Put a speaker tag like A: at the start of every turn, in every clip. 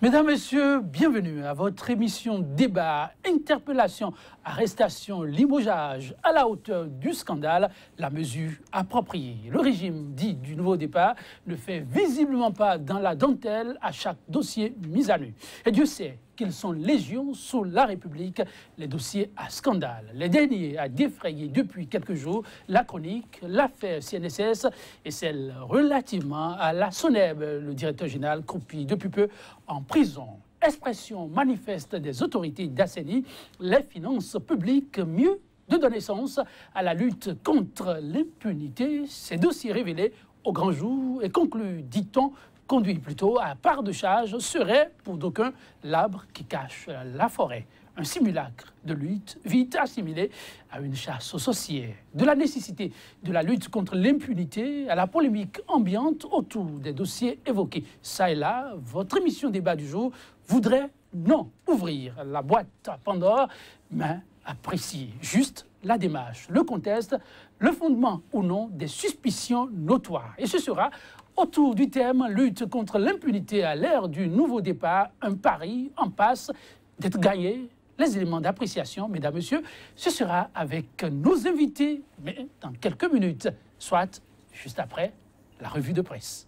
A: Mesdames, Messieurs, bienvenue à votre émission Débat, Interpellation, Arrestation, Limogeage à la hauteur du scandale, la mesure appropriée. Le régime dit du nouveau départ ne fait visiblement pas dans la dentelle à chaque dossier mis à nu. Et Dieu sait qu'ils sont légion sous la République, les dossiers à scandale. Les derniers à défrayer depuis quelques jours la chronique, l'affaire CNSS et celle relativement à la SONEB, le directeur général croupit depuis peu en prison. Expression manifeste des autorités d'assainir les finances publiques, mieux de donner sens à la lutte contre l'impunité. Ces dossiers révélés au grand jour et conclus, dit-on, conduit plutôt à part de charge, serait pour d'aucuns l'arbre qui cache la forêt. Un simulacre de lutte vite assimilé à une chasse aux sorcières. De la nécessité de la lutte contre l'impunité à la polémique ambiante autour des dossiers évoqués. Ça et là, votre émission Débat du jour voudrait, non, ouvrir la boîte à Pandore, mais apprécier juste la démarche, le contexte, le fondement ou non des suspicions notoires. Et ce sera autour du thème « Lutte contre l'impunité à l'ère du nouveau départ », un pari en passe d'être gagné. Les éléments d'appréciation, mesdames, messieurs, ce sera avec nos invités, mais dans quelques minutes, soit juste après la revue de presse.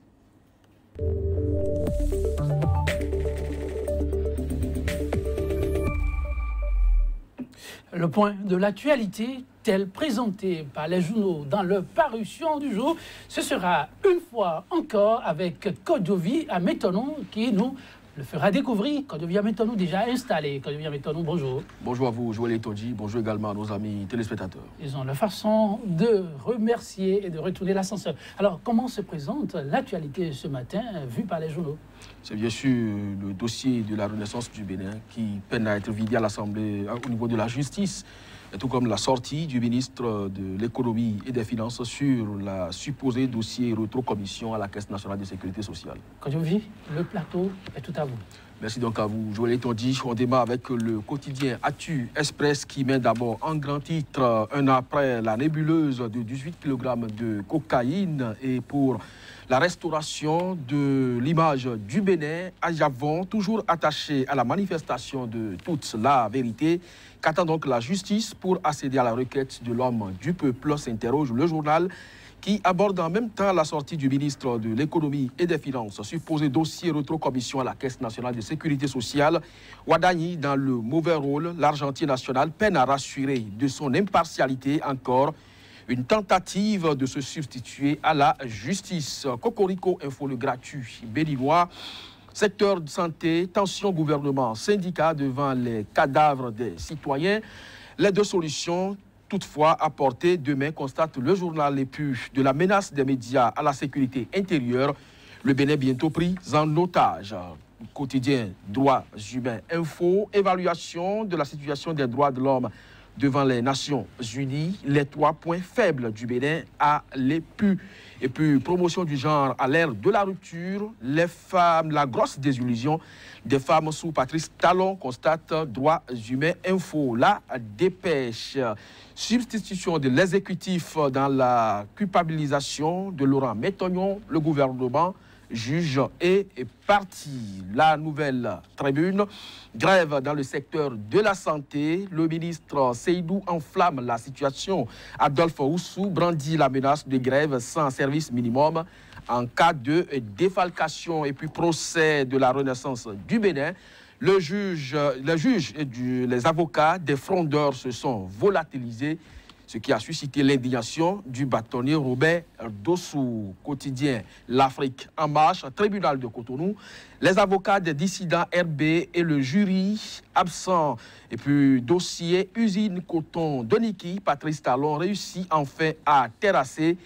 A: Le point de l'actualité, tel présenté par les journaux dans leur parution du jour, ce sera une fois encore avec Kodjovi Ametonou qui nous le fera découvrir. Kodjovi Ametonou déjà installé. Kodjovi Ametonou, bonjour.
B: Bonjour à vous, Joël Etonji. Bonjour également à nos amis téléspectateurs.
A: Ils ont la façon de remercier et de retourner l'ascenseur. Alors, comment se présente l'actualité ce matin, vue par les journaux?
B: C'est bien sûr le dossier de la Renaissance du Bénin qui peine à être vidé à l'Assemblée au niveau de la justice, et tout comme la sortie du ministre de l'économie et des finances sur la supposée dossier rétrocommission à la Caisse nationale de sécurité sociale.
A: Kodjovi, le plateau est tout à vous.
B: Merci donc à vous, Joël Etonji. On démarre avec le quotidien Actu Express qui met d'abord en grand titre un après la nébuleuse de 18 kg de cocaïne et pour la restauration de l'image du Bénin à Yavon, toujours attaché à la manifestation de toute la vérité. Qu'attend donc la justice pour accéder à la requête de l'homme du peuple, s'interroge le journal qui aborde en même temps la sortie du ministre de l'économie et des finances, supposé dossier rétrocommission à la Caisse nationale de sécurité sociale. Wadani, dans le mauvais rôle, l'argentier national peine à rassurer de son impartialité encore. Une tentative de se substituer à la justice. Cocorico Info, le gratuit béninois. Secteur de santé, tension gouvernement, syndicat devant les cadavres des citoyens. Les deux solutions, toutefois, apportées demain, constate le journal Les Puces de la menace des médias à la sécurité intérieure. Le Bénin bientôt pris en otage. Quotidien Droits Humains Info, évaluation de la situation des droits de l'homme devant les Nations Unies, les 3 points faibles du Bénin à l'EPU. Et puis, promotion du genre à l'ère de la rupture, les femmes, la grosse désillusion des femmes sous Patrice Talon, constate Droits Humains Info. La dépêche, substitution de l'exécutif dans la culpabilisation de Laurent Métognon, le gouvernement juge et parti. La nouvelle tribune, grève dans le secteur de la santé. Le ministre Seydou enflamme la situation. Adolphe Oussou brandit la menace de grève sans service minimum en cas de défalcation. Et puis procès de la Renaissance du Bénin. Les juges et les avocats des frondeurs se sont volatilisés, ce qui a suscité l'indignation du bâtonnier Robert Dossou. Quotidien L'Afrique en marche, tribunal de Cotonou, les avocats des dissidents RB et le jury absent. Et puis dossier usine coton de Niki, Patrice Talon réussit enfin à terrasser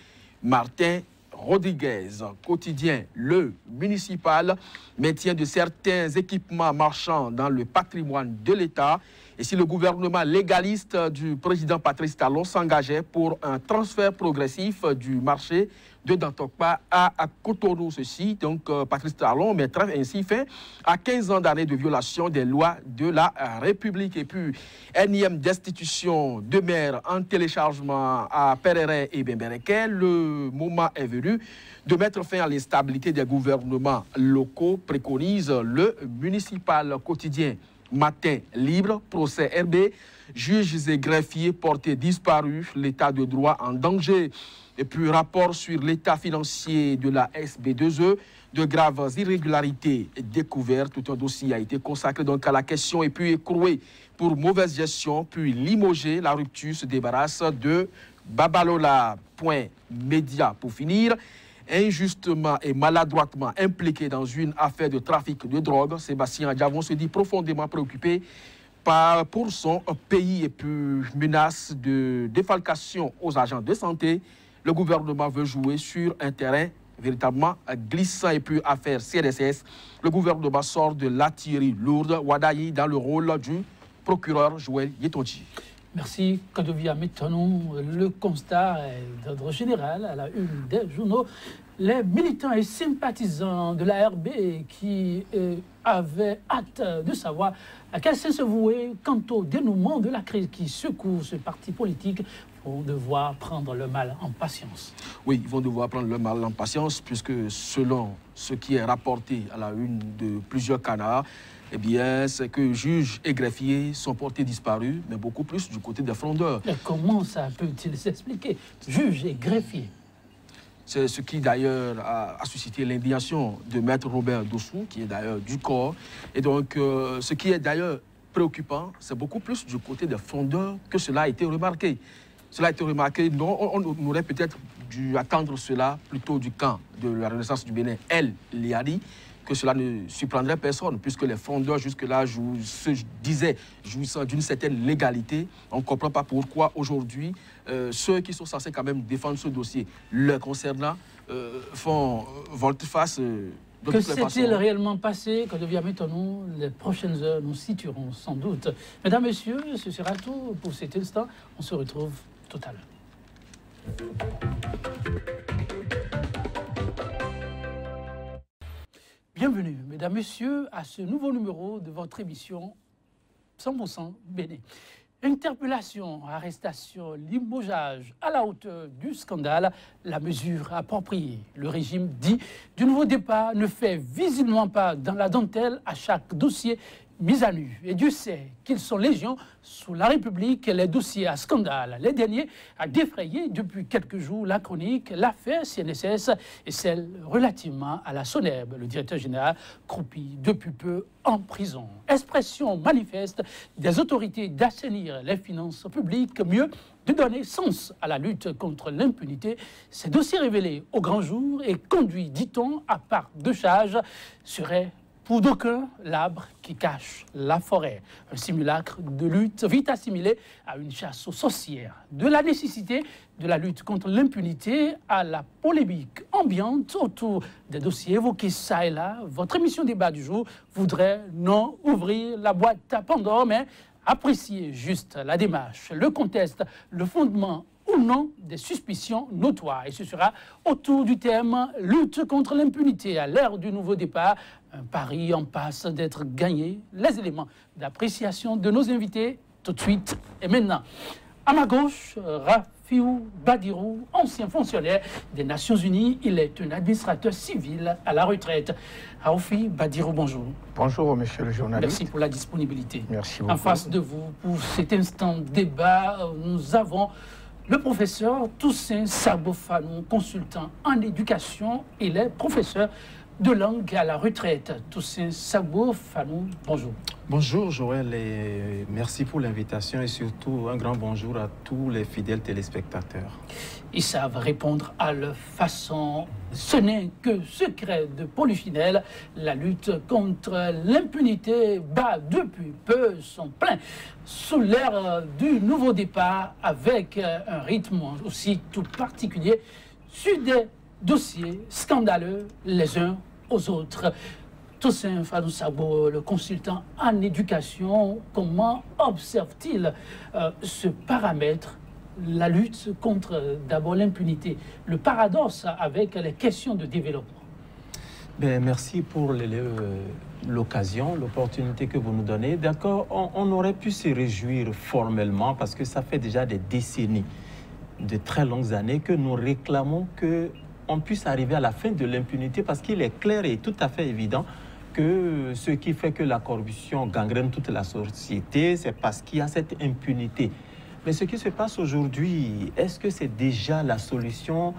B: Martin Rodriguez. Quotidien Le Municipal, maintien de certains équipements marchands dans le patrimoine de l'État. Et si le gouvernement légaliste du président Patrice Talon s'engageait pour un transfert progressif du marché de Dantokpa à Cotonou. Ceci, donc Patrice Talon mettra ainsi fin à 15 ans d'années de violation des lois de la République. Et puis, énième destitution de maires en téléchargement à Pereret et Bembereke. Le moment est venu de mettre fin à l'instabilité des gouvernements locaux, préconise le municipal quotidien. Matin libre, procès RB, juges et greffiers portés disparus, l'état de droit en danger. Et puis rapport sur l'état financier de la SB2E, de graves irrégularités découvertes. Tout un dossier a été consacré donc à la question et puis écroué pour mauvaise gestion, puis limogé. La rupture se débarrasse de Babalola. Point média pour finir. Injustement et maladroitement impliqué dans une affaire de trafic de drogue, Sébastien Adjavon se dit profondément préoccupé pour son pays et puis menace de défalcation aux agents de santé. Le gouvernement veut jouer sur un terrain véritablement glissant et puis affaire CRSS. Le gouvernement sort de l'artillerie lourde. Wadayi dans le rôle du procureur Joël Yetonji.
A: Merci, Kadovia Metonou. Le constat est d'ordre général à la une des journaux. Les militants et sympathisants de la RB qui avaient hâte de savoir à quel sens se vouer quant au dénouement de la crise qui secoue ce parti politique vont devoir prendre le mal en patience.
B: Oui, ils vont devoir prendre le mal en patience puisque selon ce qui est rapporté à la une de plusieurs canards, eh bien, c'est que juges et greffiers sont portés disparus, mais beaucoup plus du côté des frondeurs.
A: Mais comment ça peut-il s'expliquer? Juges et greffiers.
B: C'est ce qui d'ailleurs a suscité l'indignation de Maître Robert Dossou, qui est d'ailleurs du corps. Et donc, ce qui est d'ailleurs préoccupant, c'est beaucoup plus du côté des frondeurs que cela a été remarqué. Cela a été remarqué, non, on aurait peut-être dû attendre cela plutôt du camp de la Renaissance du Bénin, El Liadi, que cela ne surprendrait personne, puisque les frondeurs jusque-là se disaient jouissant d'une certaine légalité. On ne comprend pas pourquoi aujourd'hui, ceux qui sont censés quand même défendre ce dossier, le concernant, font volte-face.
A: Que s'est-il réellement passé? Quand devient maintenant, les prochaines heures nous situerons sans doute. Mesdames, Messieurs, ce sera tout pour cet instant. On se retrouve tout à l'heure. Bienvenue, mesdames, messieurs, à ce nouveau numéro de votre émission 100% Bénin. Interpellation, arrestation, limogeage à la hauteur du scandale, la mesure appropriée. Le régime dit du nouveau départ ne fait visiblement pas dans la dentelle à chaque dossier mis à nu. Et Dieu sait qu'ils sont légion sous la République les dossiers à scandale. Les derniers a défrayé depuis quelques jours la chronique, l'affaire CNSS et celle relativement à la SONEB. Le directeur général croupit depuis peu en prison. Expression manifeste des autorités d'assainir les finances publiques, mieux de donner sens à la lutte contre l'impunité. Ces dossiers révélés au grand jour et conduits, dit-on, à part de charge, seraient pour d'aucuns, l'arbre qui cache la forêt. Un simulacre de lutte vite assimilé à une chasse aux sorcières. De la nécessité de la lutte contre l'impunité à la polémique ambiante autour des dossiers évoqués ça et là, votre émission débat du jour voudrait non ouvrir la boîte à Pandore, mais apprécier juste la démarche, le contexte, le fondement ou non des suspicions notoires. Et ce sera autour du thème « Lutte contre l'impunité à l'ère du nouveau départ ». Un pari en passe d'être gagné. Les éléments d'appréciation de nos invités tout de suite et maintenant. À ma gauche, Rafiou Badirou, ancien fonctionnaire des Nations Unies. Il est un administrateur civil à la retraite. Rafi Badirou, bonjour.
C: Bonjour, monsieur le journaliste.
A: Merci pour la disponibilité.
C: Merci beaucoup.
A: En face de vous, pour cet instant de débat, nous avons le professeur Toussaint Sabofanou, consultant en éducation. Il est professeur de langue à la retraite. Toussaint Sabofanou, bonjour.
D: Bonjour Joël et merci pour l'invitation et surtout un grand bonjour à tous les fidèles téléspectateurs.
A: Ils savent répondre à leur façon. Ce n'est que secret de Polychinelle. La lutte contre l'impunité bat depuis peu son plein sous l'ère du nouveau départ avec un rythme aussi tout particulier sur des dossiers scandaleux les uns aux autres. Toussaint Sabo, le consultant en éducation, comment observe-t-il ce paramètre la lutte contre d'abord l'impunité, le paradoxe avec les questions de développement.
D: Ben, merci pour l'occasion, l'opportunité que vous nous donnez. D'accord, on aurait pu se réjouir formellement parce que ça fait déjà des décennies, de très longues années, que nous réclamons qu'on puisse arriver à la fin de l'impunité parce qu'il est clair et tout à fait évident que ce qui fait que la corruption gangrène toute la société, c'est parce qu'il y a cette impunité. Mais ce qui se passe aujourd'hui, est-ce que c'est déjà la solution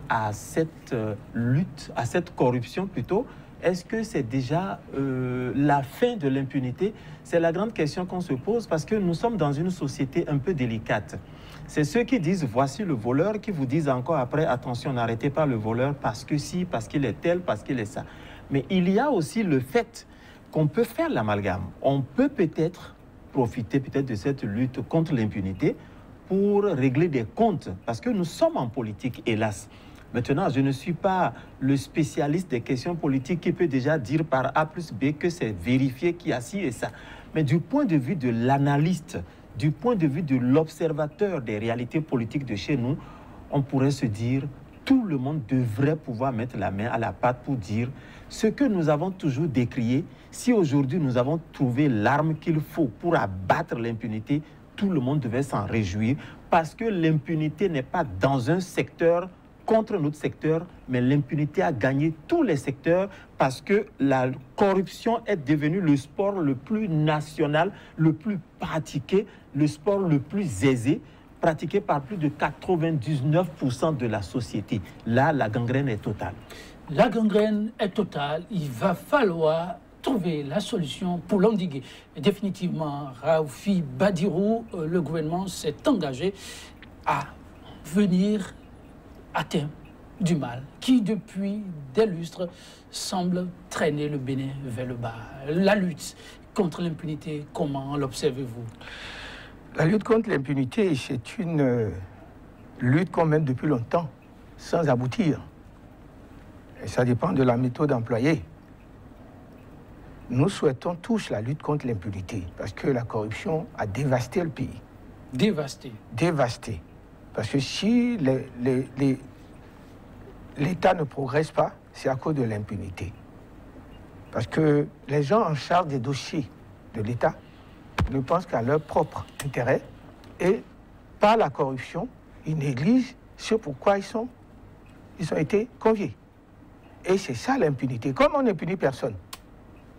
D: à cette lutte, à cette corruption plutôt? Est-ce que c'est déjà la fin de l'impunité? C'est la grande question qu'on se pose parce que nous sommes dans une société un peu délicate. C'est ceux qui disent voici le voleur qui vous disent encore après attention, n'arrêtez pas le voleur parce que si, parce qu'il est tel, parce qu'il est ça. Mais il y a aussi le fait qu'on peut faire l'amalgame. On peut peut-être profiter peut-être de cette lutte contre l'impunité pour régler des comptes parce que nous sommes en politique, hélas. Maintenant, je ne suis pas le spécialiste des questions politiques qui peut déjà dire par A plus B que c'est vérifié qu'il y a ci et ça. Mais du point de vue de l'analyste, du point de vue de l'observateur des réalités politiques de chez nous, on pourrait se dire tout le monde devrait pouvoir mettre la main à la pâte pour dire ce que nous avons toujours décrié. Si aujourd'hui nous avons trouvé l'arme qu'il faut pour abattre l'impunité, tout le monde devait s'en réjouir parce que l'impunité n'est pas dans un secteur contre notre secteur, mais l'impunité a gagné tous les secteurs parce que la corruption est devenue le sport le plus national, le plus pratiqué, le sport le plus aisé, pratiqué par plus de 99% de la société. Là, la gangrène est totale.
A: La gangrène est totale. Il va falloir trouver la solution pour l'endiguer. Définitivement, Raoufi Badirou, le gouvernement s'est engagé à venir à terme du mal qui, depuis des lustres, semble traîner le Bénin vers le bas. La lutte contre l'impunité, comment l'observez-vous?
C: La lutte contre l'impunité, c'est une lutte qu'on mène depuis longtemps, sans aboutir. Et ça dépend de la méthode employée. Nous souhaitons tous la lutte contre l'impunité, parce que la corruption a dévasté le pays.
A: Dévasté.
C: Dévasté. Parce que si l'État ne progresse pas, c'est à cause de l'impunité. Parce que les gens en charge des dossiers de l'État ne pensent qu'à leur propre intérêt et par la corruption, ils négligent ce pourquoi ils ont été conviés. Et c'est ça l'impunité. Comme on ne punit personne,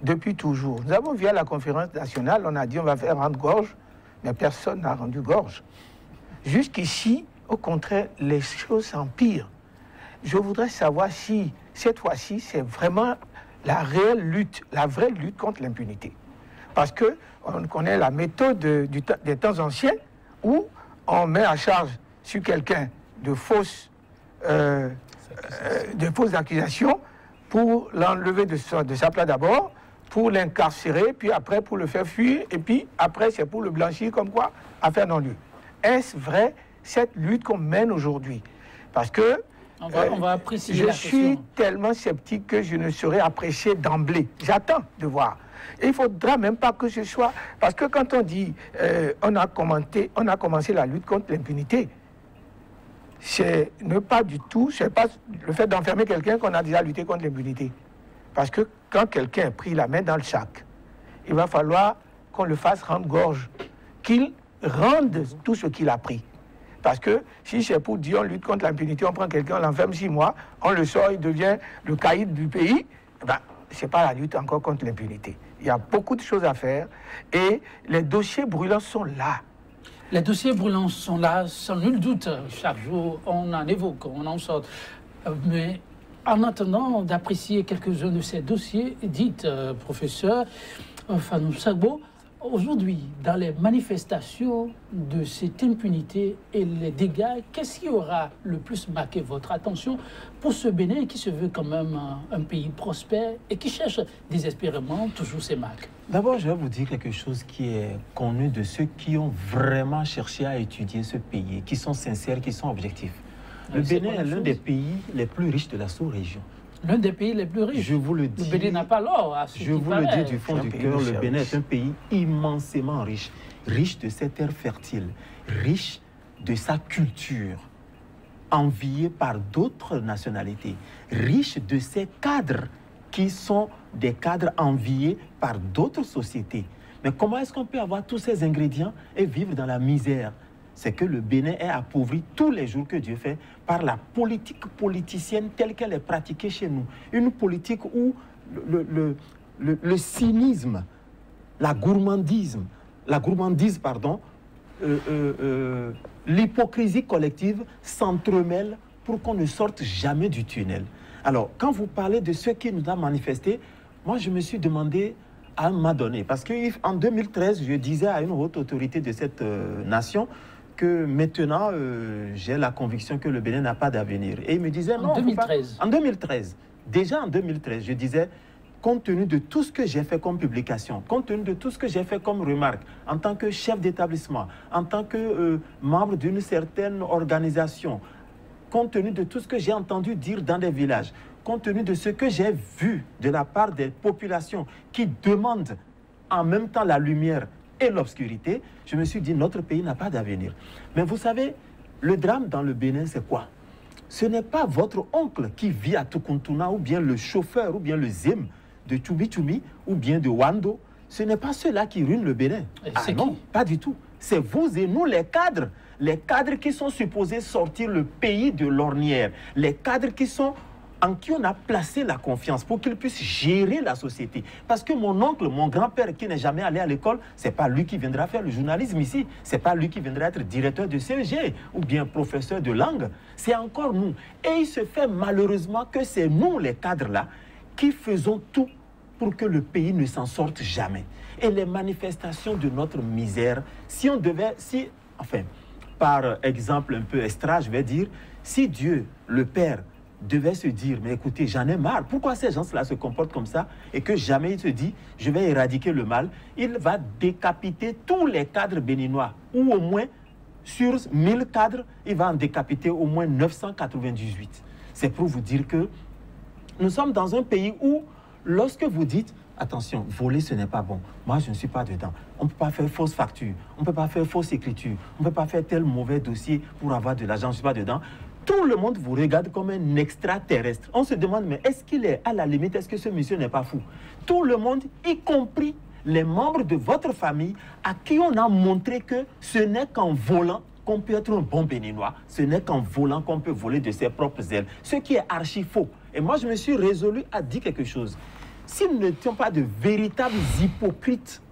C: depuis toujours. Nous avons vu à la conférence nationale, on a dit on va faire rendre gorge, mais personne n'a rendu gorge. Jusqu'ici, au contraire, les choses s'empirent. Je voudrais savoir si, cette fois-ci, c'est vraiment la réelle lutte, la vraie lutte contre l'impunité. Parce qu'on connaît la méthode des temps anciens où on met à charge sur quelqu'un de fausses accusations pour l'enlever de sa place d'abord, pour l'incarcérer, puis après pour le faire fuir, et puis après c'est pour le blanchir comme quoi, affaire non lieu. Est-ce vrai cette lutte qu'on mène aujourd'hui? Parce que
A: on va apprécier
C: je
A: la
C: suis
A: question.
C: tellement sceptique que je ne saurais apprécier d'emblée. J'attends de voir. Et il ne faudra même pas que ce soit... Parce que quand on dit on a commencé la lutte contre l'impunité, c'est ne pas du tout, c'est pas le fait d'enfermer quelqu'un qu'on a déjà lutté contre l'impunité. Parce que quand quelqu'un a pris la main dans le sac, il va falloir qu'on le fasse rendre gorge, qu'il rende tout ce qu'il a pris. Parce que si c'est pour dire on lutte contre l'impunité, on prend quelqu'un, on l'enferme 6 mois, on le sort, il devient le caïd du pays, ben, ce n'est pas la lutte encore contre l'impunité. Il y a beaucoup de choses à faire et les dossiers brûlants sont là.
A: Les dossiers brûlants sont là, sans nul doute. Chaque jour, on en évoque, on en sort. Mais en attendant d'apprécier quelques-uns de ces dossiers, dites, professeur Fanou Sagbo, aujourd'hui, dans les manifestations de cette impunité et les dégâts, qu'est-ce qui aura le plus marqué votre attention pour ce Bénin qui se veut quand même un pays prospère et qui cherche désespérément toujours ses marques?
D: D'abord, je vais vous dire quelque chose qui est connu de ceux qui ont vraiment cherché à étudier ce pays, qui sont sincères, qui sont objectifs. Le Bénin est l'un des pays les plus riches de la sous-région.
A: L'un des pays les plus riches.
D: Je vous le dis.
A: Le Bénin n'a pas l'or.
D: Je vous le dis du fond du cœur, le Bénin est un pays immensément riche. Riche de ses terres fertiles, riche de sa culture, envié par d'autres nationalités, riche de ses cadres qui sont des cadres enviés par d'autres sociétés. Mais comment est-ce qu'on peut avoir tous ces ingrédients et vivre dans la misère? C'est que le Bénin est appauvri tous les jours que Dieu fait par la politique politicienne telle qu'elle est pratiquée chez nous. Une politique où le cynisme, la gourmandise, l'hypocrisie collective s'entremêlent pour qu'on ne sorte jamais du tunnel. Alors, quand vous parlez de ce qui nous a manifesté, moi, je me suis demandé à un moment donné, parce qu'en 2013, je disais à une haute autorité de cette nation que maintenant, j'ai la conviction que le Bénin n'a pas d'avenir. Et il me disait, non,
A: 2013.
D: En 2013. Déjà en 2013, je disais, compte tenu de tout ce que j'ai fait comme publication, compte tenu de tout ce que j'ai fait comme remarque, en tant que chef d'établissement, en tant que membre d'une certaine organisation, compte tenu de tout ce que j'ai entendu dire dans des villages, compte tenu de ce que j'ai vu de la part des populations qui demandent en même temps la lumière et l'obscurité, je me suis dit, notre pays n'a pas d'avenir. Mais vous savez, le drame dans le Bénin, c'est quoi? Ce n'est pas votre oncle qui vit à Tukuntuna, ou bien le chauffeur, ou bien le zim de Tchoubi-Tchoubi, ou bien de Wando. Ce n'est pas ceux-là qui ruinent le Bénin. Ah non, pas du tout. C'est vous et nous, les cadres. Les cadres qui sont supposés sortir le pays de l'ornière. Les cadres qui sont en qui on a placé la confiance pour qu'ils puissent gérer la société. Parce que mon oncle, mon grand-père qui n'est jamais allé à l'école, c'est pas lui qui viendra faire le journalisme ici. C'est pas lui qui viendra être directeur de CEG ou bien professeur de langue. C'est encore nous. Et il se fait malheureusement que c'est nous, les cadres-là, qui faisons tout pour que le pays ne s'en sorte jamais. Et les manifestations de notre misère, si on devait, enfin, par exemple un peu extra, je vais dire, si Dieu, le Père, devait se dire, mais écoutez, j'en ai marre, pourquoi ces gens-là se comportent comme ça, et que jamais il se dit, je vais éradiquer le mal, il va décapiter tous les cadres béninois, ou au moins, sur 1000 cadres, il va en décapiter au moins 998. C'est pour vous dire que nous sommes dans un pays où, lorsque vous dites, attention, voler ce n'est pas bon, moi je ne suis pas dedans, on ne peut pas faire fausse facture, on ne peut pas faire fausse écriture, on ne peut pas faire tel mauvais dossier pour avoir de l'argent, je ne suis pas dedans. Tout le monde vous regarde comme un extraterrestre. On se demande, mais est-ce qu'il est à la limite, est-ce que ce monsieur n'est pas fou? Tout le monde, y compris les membres de votre famille, à qui on a montré que ce n'est qu'en volant qu'on peut être un bon béninois, ce n'est qu'en volant qu'on peut voler de ses propres ailes, ce qui est archi faux. Et moi, je me suis résolu à dire quelque chose. Si nous n'étions pas de véritables hypocrites,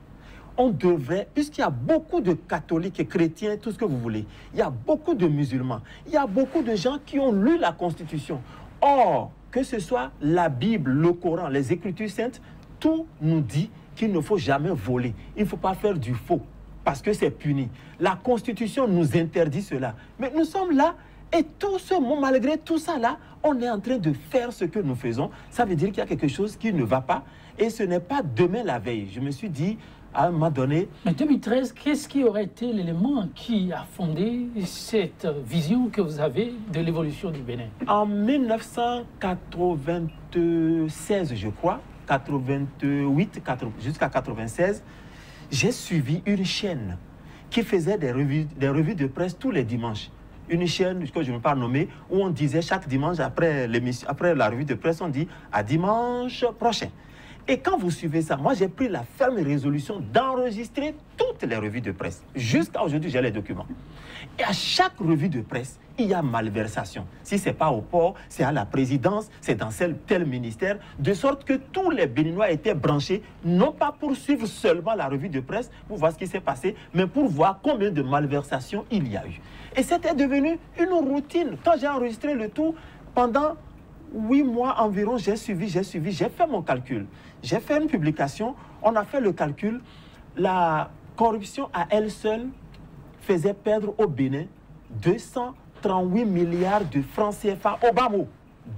D: on devrait, puisqu'il y a beaucoup de catholiques et chrétiens, tout ce que vous voulez, il y a beaucoup de musulmans, il y a beaucoup de gens qui ont lu la Constitution. Or, que ce soit la Bible, le Coran, les Écritures saintes, tout nous dit qu'il ne faut jamais voler. Il ne faut pas faire du faux, parce que c'est puni. La Constitution nous interdit cela. Mais nous sommes là, et tout ce monde, malgré tout ça là, on est en train de faire ce que nous faisons. Ça veut dire qu'il y a quelque chose qui ne va pas, et ce n'est pas demain la veille. Je me suis dit, à un moment donné...
A: Mais 2013, qu'est-ce qui aurait été l'élément qui a fondé cette vision que vous avez de l'évolution du Bénin?
D: En 1996, je crois, 88, jusqu'à 96, j'ai suivi une chaîne qui faisait des revues de presse tous les dimanches. Une chaîne que je ne vais pas nommer, où on disait chaque dimanche, après la revue de presse, on dit « à dimanche prochain ». Et quand vous suivez ça, moi j'ai pris la ferme résolution d'enregistrer toutes les revues de presse. Jusqu'à aujourd'hui, j'ai les documents. Et à chaque revue de presse, il y a malversation. Si ce n'est pas au port, c'est à la présidence, c'est dans tel ministère, de sorte que tous les Béninois étaient branchés, non pas pour suivre seulement la revue de presse, pour voir ce qui s'est passé, mais pour voir combien de malversations il y a eu. Et c'était devenu une routine. Quand j'ai enregistré le tout, pendant 8 mois environ, j'ai fait mon calcul. J'ai fait une publication, on a fait le calcul. La corruption à elle seule faisait perdre au Bénin 238 milliards de francs CFA au bas mot.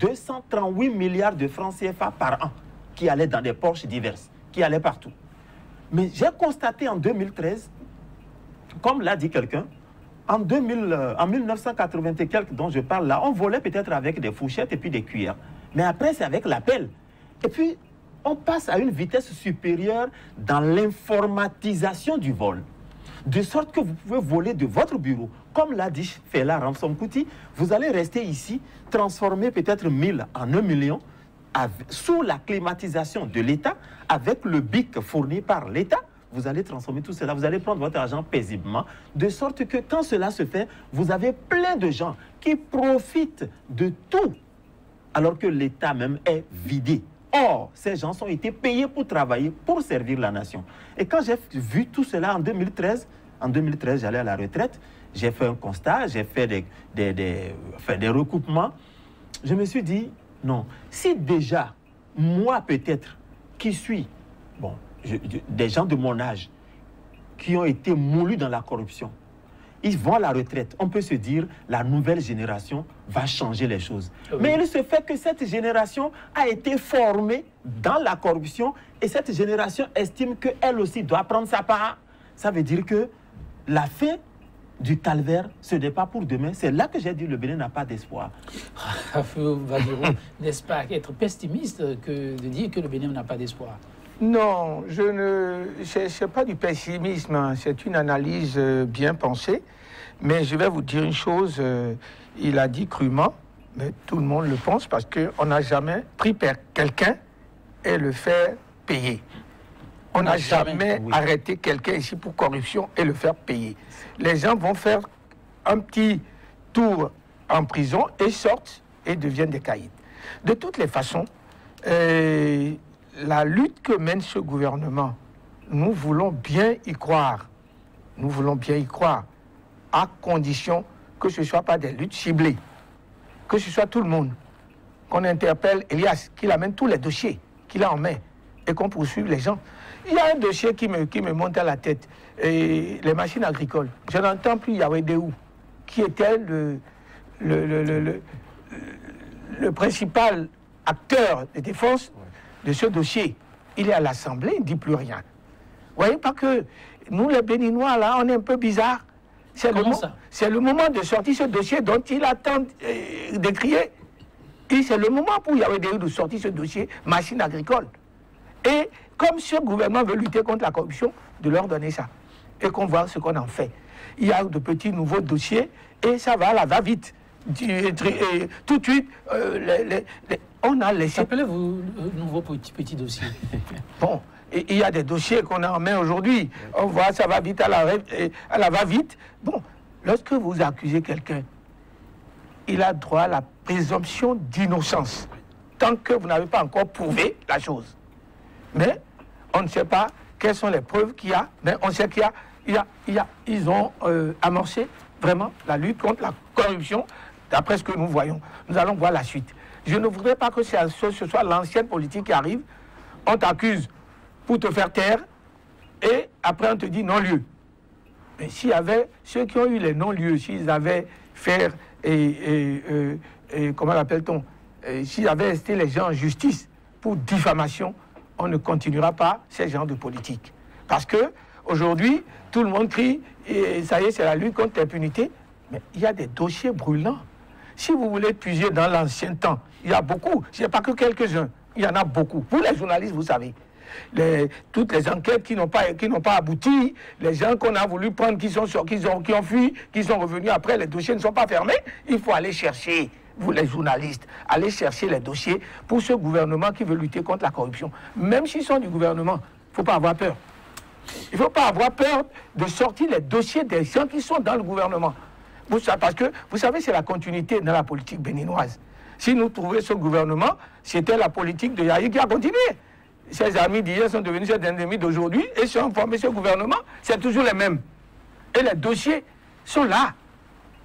D: 238 milliards de francs CFA par an qui allaient dans des poches diverses, qui allaient partout. Mais j'ai constaté en 2013, comme l'a dit quelqu'un, en 1980 et quelques dont je parle là, on volait peut-être avec des fourchettes et puis des cuillères. Mais après, c'est avec la pelle. Et puis, on passe à une vitesse supérieure dans l'informatisation du vol. de sorte que vous pouvez voler de votre bureau. Comme l'a dit Fela Ramson Kuti, vous allez rester ici, transformer peut-être 1000 en 1 million, sous la climatisation de l'État, avec le BIC fourni par l'État. Vous allez transformer tout cela, vous allez prendre votre argent paisiblement, de sorte que quand cela se fait, vous avez plein de gens qui profitent de tout, alors que l'État même est vidé. Or, ces gens ont été payés pour travailler, pour servir la nation. Et quand j'ai vu tout cela en 2013, j'allais à la retraite, j'ai fait un constat, j'ai fait des recoupements. Je me suis dit, non, si déjà, moi peut-être, qui suis, bon, des gens de mon âge, qui ont été moulus dans la corruption, ils vont à la retraite. On peut se dire, la nouvelle génération va changer les choses. Oui. Mais il se fait que cette génération a été formée dans la corruption et cette génération estime qu'elle aussi doit prendre sa part. Ça veut dire que la fin du calvaire, ce n'est pas pour demain. C'est là que j'ai dit le Bénin n'a pas d'espoir.
A: N'est-ce pas être pessimiste que de dire que le Bénin n'a pas d'espoir?
C: Non, ce n'est pas du pessimisme, c'est une analyse bien pensée. Mais je vais vous dire une chose, il a dit crûment, mais tout le monde le pense parce qu'on n'a jamais pris quelqu'un et le faire payer. On n'a jamais arrêté quelqu'un ici pour corruption et le faire payer. Les gens vont faire un petit tour en prison et sortent et deviennent des caïds. De toutes les façons, la lutte que mène ce gouvernement, nous voulons bien y croire. Nous voulons bien y croire, à condition que ce ne soit pas des luttes ciblées, que ce soit tout le monde, qu'on interpelle Elias, qu'il amène tous les dossiers qu'il a en main et qu'on poursuive les gens. Il y a un dossier qui me monte à la tête, et les machines agricoles. Je n'entends plus Yawedéou, qui était le principal acteur de défense de ce dossier. Il est à l'Assemblée, il ne dit plus rien. Vous voyez pas que nous, les Béninois, là, on est un peu bizarres. C'est le moment de sortir ce dossier dont il attend de crier. Et c'est le moment pour Yawedéou de sortir ce dossier machine agricole. Et comme ce gouvernement veut lutter contre la corruption, de leur donner ça. Et qu'on voit ce qu'on en fait. Il y a de petits nouveaux dossiers et ça va, là, va vite. Tout de suite, on a laissé...
A: Appelez-vous nouveau petit dossier.
C: Bon, il y a des dossiers qu'on a en main aujourd'hui. On voit, ça va vite à la va-vite. Bon, lorsque vous accusez quelqu'un, il a droit à la présomption d'innocence, tant que vous n'avez pas encore prouvé la chose. Mais on ne sait pas quelles sont les preuves qu'il y a, mais on sait ils ont amorcé vraiment la lutte contre la corruption, d'après ce que nous voyons. Nous allons voir la suite. Je ne voudrais pas que ce soit l'ancienne politique qui arrive, on t'accuse pour te faire taire, et après on te dit non-lieu. Mais s'il y avait ceux qui ont eu les non-lieux, s'ils avaient fait, comment l'appelle-t-on, s'ils avaient resté les gens en justice pour diffamation, on ne continuera pas ces genres de politique. Parce que aujourd'hui, tout le monde crie, et ça y est, c'est la lutte contre l'impunité. Mais il y a des dossiers brûlants. Si vous voulez puiser dans l'ancien temps, il y a beaucoup. Ce n'est pas que quelques-uns. Il y en a beaucoup. Vous, les journalistes, vous savez. Toutes les enquêtes qui n'ont pas abouti, les gens qu'on a voulu prendre, qui ont fui, qui sont revenus après, les dossiers ne sont pas fermés. Il faut aller chercher, vous les journalistes, aller chercher les dossiers pour ce gouvernement qui veut lutter contre la corruption. Même s'ils sont du gouvernement, il ne faut pas avoir peur. Il ne faut pas avoir peur de sortir les dossiers des gens qui sont dans le gouvernement. Parce que, vous savez, c'est la continuité dans la politique béninoise. Si nous trouvions ce gouvernement, c'était la politique de Yahya qui a continué. Ses amis d'hier sont devenus ses ennemis d'aujourd'hui et sont formés ce gouvernement, c'est toujours les mêmes. Et les dossiers sont là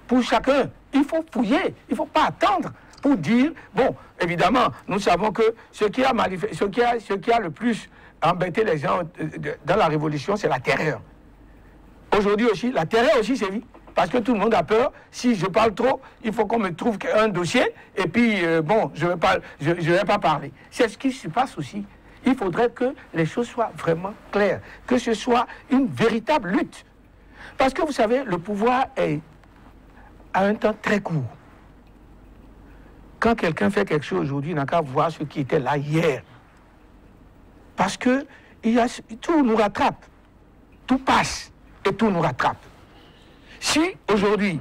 C: pour chacun. Il faut fouiller, il ne faut pas attendre pour dire, bon, évidemment, nous savons que ce qui a le plus embêté les gens dans la révolution, c'est la terreur. Aujourd'hui aussi, la terreur aussi sévit. Parce que tout le monde a peur. Si je parle trop, il faut qu'on me trouve un dossier. Et puis, bon, je ne vais pas parler. C'est ce qui se passe aussi. Il faudrait que les choses soient vraiment claires. Que ce soit une véritable lutte. Parce que vous savez, le pouvoir est à un temps très court. Quand quelqu'un fait quelque chose aujourd'hui, il n'a qu'à voir ce qui était là hier. Parce que tout nous rattrape. Tout passe. et tout nous rattrape. Si aujourd'hui,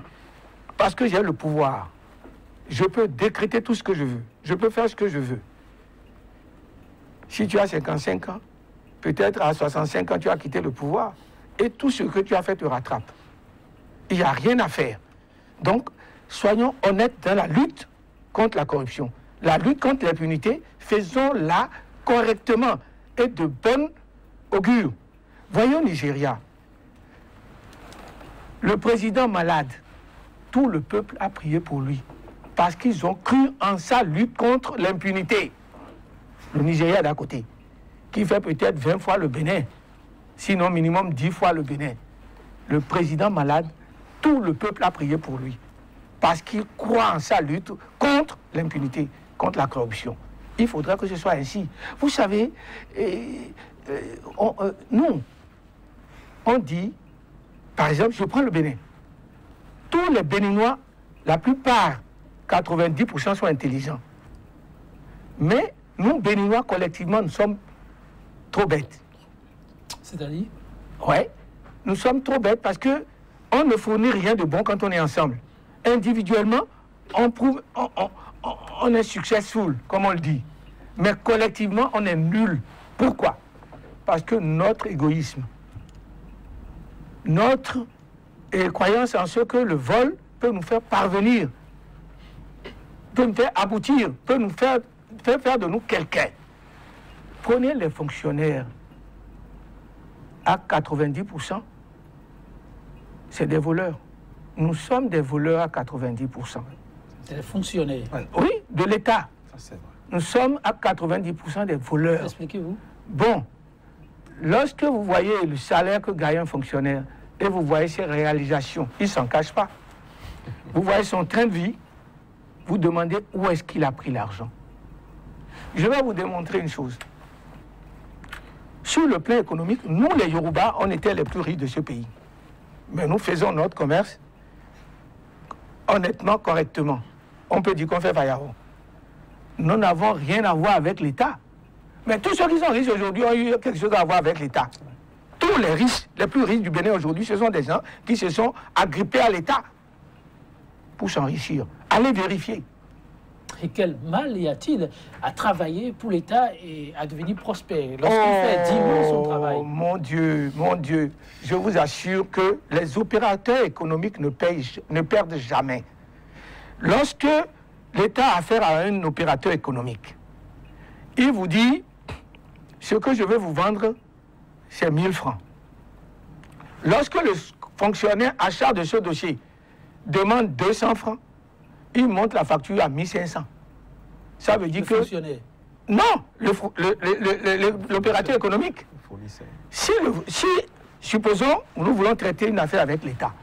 C: parce que j'ai le pouvoir, je peux décréter tout ce que je veux, je peux faire ce que je veux. Si tu as 55 ans, peut-être à 65 ans, tu as quitté le pouvoir et tout ce que tu as fait te rattrape. Il n'y a rien à faire. Donc, soyons honnêtes dans la lutte contre la corruption. La lutte contre l'impunité, faisons-la correctement et de bonne augure. Voyons au Nigeria. Le président malade, tout le peuple a prié pour lui parce qu'ils ont cru en sa lutte contre l'impunité. Le Nigeria d'à côté, qui fait peut-être 20 fois le Bénin, sinon minimum 10 fois le Bénin. Le président malade, tout le peuple a prié pour lui parce qu'il croit en sa lutte contre l'impunité, contre la corruption. Il faudrait que ce soit ainsi. Vous savez, nous, on dit, par exemple, je prends le Bénin. Tous les Béninois, la plupart, 90% sont intelligents. Mais nous, Béninois, collectivement, nous sommes trop bêtes.
A: C'est-à-dire?
C: Oui, nous sommes trop bêtes parce qu'on ne fournit rien de bon quand on est ensemble. Individuellement, on est successful, comme on le dit. Mais collectivement, on est nul. Pourquoi? Parce que notre égoïsme, notre croyance en ce que le vol peut nous faire parvenir, peut nous faire aboutir, peut nous faire de nous quelqu'un. Prenez les fonctionnaires, à 90%, c'est des voleurs. Nous sommes des voleurs à 90%.
A: C'est des fonctionnaires.
C: Oui, de l'État.
D: C'est vrai.
C: Nous sommes à 90% des voleurs.
A: Expliquez-vous.
C: Bon, lorsque vous voyez le salaire que gagne un fonctionnaire et vous voyez ses réalisations, il ne s'en cache pas. Vous voyez son train de vie, vous demandez où est-ce qu'il a pris l'argent. Je vais vous démontrer une chose. Sur le plan économique, nous les Yoruba, on était les plus riches de ce pays. Mais nous faisons notre commerce honnêtement, correctement. On peut dire qu'on fait Fayaro. Nous n'avons rien à voir avec l'État. Mais tous ceux qui sont riches aujourd'hui ont eu quelque chose à voir avec l'État. Tous les riches, les plus riches du Bénin aujourd'hui, ce sont des gens qui se sont agrippés à l'État pour s'enrichir. Allez vérifier.
A: Et quel mal y a-t-il à travailler pour l'État et à devenir prospère lorsqu'il fait 10 mois son travail?
C: Mon Dieu, je vous assure que les opérateurs économiques ne perdent jamais. Lorsque l'État a affaire à un opérateur économique, il vous dit, ce que je vais vous vendre, c'est 1000 francs. Lorsque le fonctionnaire à charge de ce dossier demande 200 francs, il monte la facture à 1500. Ça veut dire que...
A: Fonctionnaire.
C: Non, l'opérateur économique. Si, supposons, nous voulons traiter une affaire avec l'État.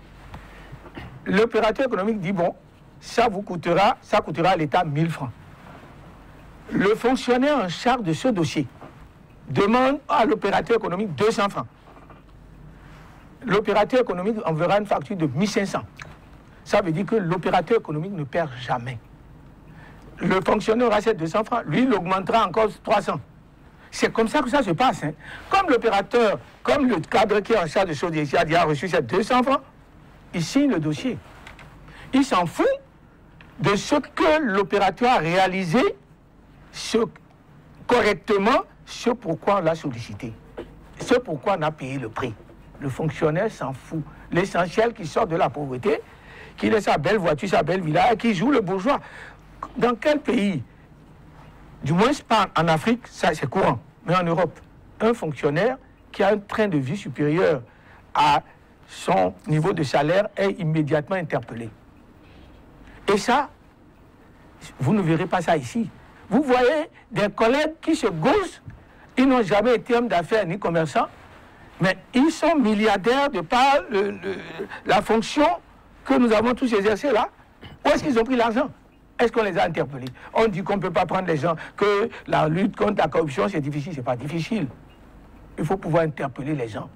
C: L'opérateur économique dit, bon, ça coûtera à l'État 1000 francs. Le fonctionnaire en charge de ce dossier demande à l'opérateur économique 200 francs. L'opérateur économique enverra une facture de 1500. Ça veut dire que l'opérateur économique ne perd jamais. Le fonctionnaire aura ces 200 francs, lui, il augmentera encore 300. C'est comme ça que ça se passe. Hein. Comme l'opérateur, comme le cadre qui est en charge de choses ici a reçu ces 200 francs, il signe le dossier. Il s'en fout de ce que l'opérateur a réalisé correctement, ce pourquoi on l'a sollicité, ce pourquoi on a payé le prix. Le fonctionnaire s'en fout. L'essentiel qui sort de la pauvreté, qui a sa belle voiture, sa belle villa, et qui joue le bourgeois. Dans quel pays, du moins pas en Afrique, ça c'est courant, mais en Europe, un fonctionnaire qui a un train de vie supérieur à son niveau de salaire est immédiatement interpellé. Et ça, vous ne verrez pas ça ici. Vous voyez des collègues qui se gaussent, ils n'ont jamais été hommes d'affaires ni commerçants, mais ils sont milliardaires de par la fonction que nous avons tous exercés là. Où est-ce qu'ils ont pris l'argent? Est-ce qu'on les a interpellés? On dit qu'on ne peut pas prendre les gens, que la lutte contre la corruption c'est difficile. C'est pas difficile. Il faut pouvoir interpeller les gens.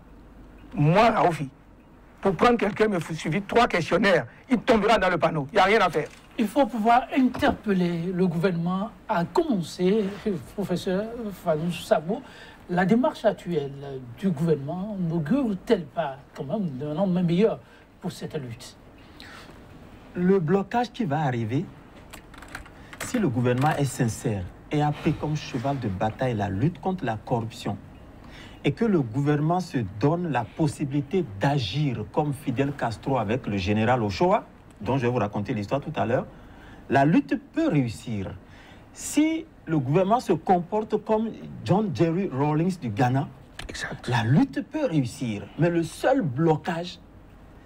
C: Moi, Raoufi, pour prendre quelqu'un, il me suffit 3 questionnaires. Il tombera dans le panneau. Il n'y a rien à faire.
A: Il faut pouvoir interpeller le gouvernement, à commencer, professeur Fadou Sabo, La démarche actuelle du gouvernement n'augure-t-elle pas quand même d'un lendemain meilleur pour cette lutte?
D: Le blocage qui va arriver, si le gouvernement est sincère et a pris comme cheval de bataille la lutte contre la corruption, et que le gouvernement se donne la possibilité d'agir comme Fidel Castro avec le général Ochoa, dont je vais vous raconter l'histoire tout à l'heure, la lutte peut réussir. Si le gouvernement se comporte comme John Jerry Rawlings du Ghana,
C: Exact.
D: la lutte peut réussir. Mais le seul blocage,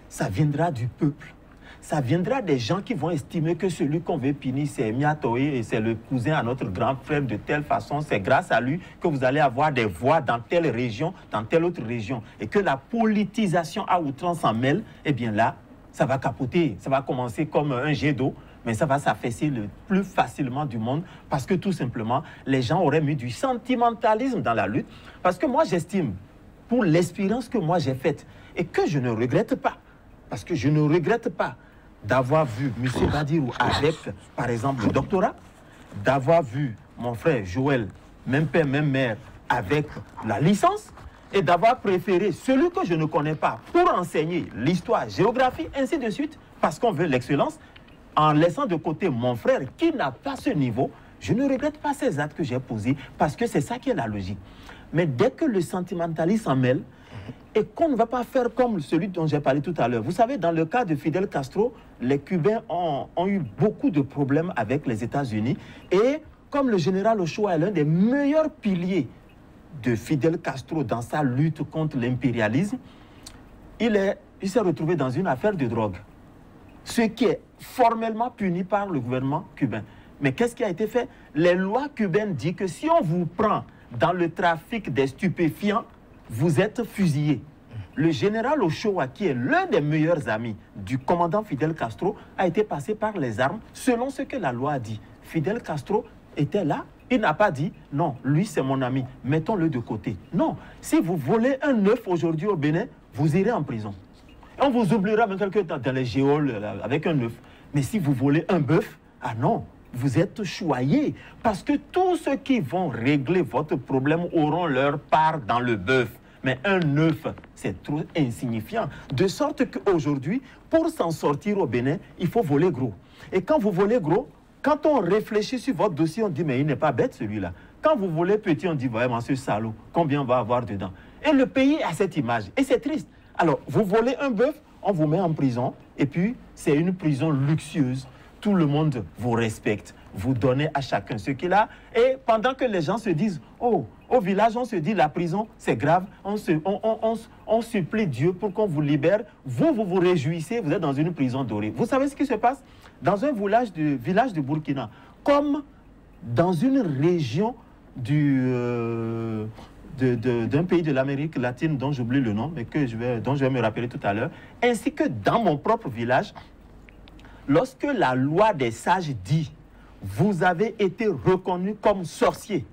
D: ça viendra du peuple. Ça viendra des gens qui vont estimer que celui qu'on veut punir, c'est Miatoe et c'est le cousin à notre grand frère de telle façon. C'est grâce à lui que vous allez avoir des voix dans telle région, dans telle autre région. Et que la politisation à outrance s'en mêle, eh bien là, ça va capoter. Ça va commencer comme un jet d'eau, mais ça va s'affaisser le plus facilement du monde parce que tout simplement, les gens auraient mis du sentimentalisme dans la lutte. Parce que moi, j'estime, pour l'expérience que moi j'ai faite et que je ne regrette pas, parce que je ne regrette pas d'avoir vu M. Badirou avec, par exemple, le doctorat, d'avoir vu mon frère Joël, même père, même mère, avec la licence, et d'avoir préféré celui que je ne connais pas pour enseigner l'histoire, géographie, ainsi de suite, parce qu'on veut l'excellence, en laissant de côté mon frère qui n'a pas ce niveau. Je ne regrette pas ces actes que j'ai posés, parce que c'est ça qui est la logique. Mais dès que le sentimentalisme s'en mêle, et qu'on ne va pas faire comme celui dont j'ai parlé tout à l'heure. Vous savez, dans le cas de Fidel Castro, les Cubains ont eu beaucoup de problèmes avec les États-Unis. Et comme le général Ochoa est l'un des meilleurs piliers de Fidel Castro dans sa lutte contre l'impérialisme, il s'est retrouvé dans une affaire de drogue. Ce qui est formellement puni par le gouvernement cubain. Mais qu'est-ce qui a été fait? Les lois cubaines disent que si on vous prend dans le trafic des stupéfiants, vous êtes fusillé. Le général Ochoa, qui est l'un des meilleurs amis du commandant Fidel Castro, a été passé par les armes selon ce que la loi a dit. Fidel Castro était là, il n'a pas dit « Non, lui c'est mon ami, mettons-le de côté ». Non, si vous volez un œuf aujourd'hui au Bénin, vous irez en prison. On vous oubliera même quelque temps dans les géoles avec un œuf. Mais si vous volez un bœuf, ah non, vous êtes choyé, parce que tous ceux qui vont régler votre problème auront leur part dans le bœuf. Mais un œuf, c'est trop insignifiant. De sorte qu'aujourd'hui, pour s'en sortir au Bénin, il faut voler gros. Et quand vous volez gros, quand on réfléchit sur votre dossier, on dit, mais il n'est pas bête celui-là. Quand vous volez petit, on dit, vraiment, ce salaud, combien on va avoir dedans? Et le pays a cette image, et c'est triste. Alors, vous volez un bœuf, on vous met en prison, et puis c'est une prison luxueuse. Tout le monde vous respecte, vous donnez à chacun ce qu'il a. Et pendant que les gens se disent, oh, au village, on se dit la prison, c'est grave, on supplie Dieu pour qu'on vous libère. Vous vous réjouissez, vous êtes dans une prison dorée. Vous savez ce qui se passe? Dans un village du Burkina, comme dans une région d'un pays de l'Amérique latine dont j'oublie le nom, mais dont je vais me rappeler tout à l'heure, ainsi que dans mon propre village, lorsque la loi des sages dit « vous avez été reconnu comme sorcier »,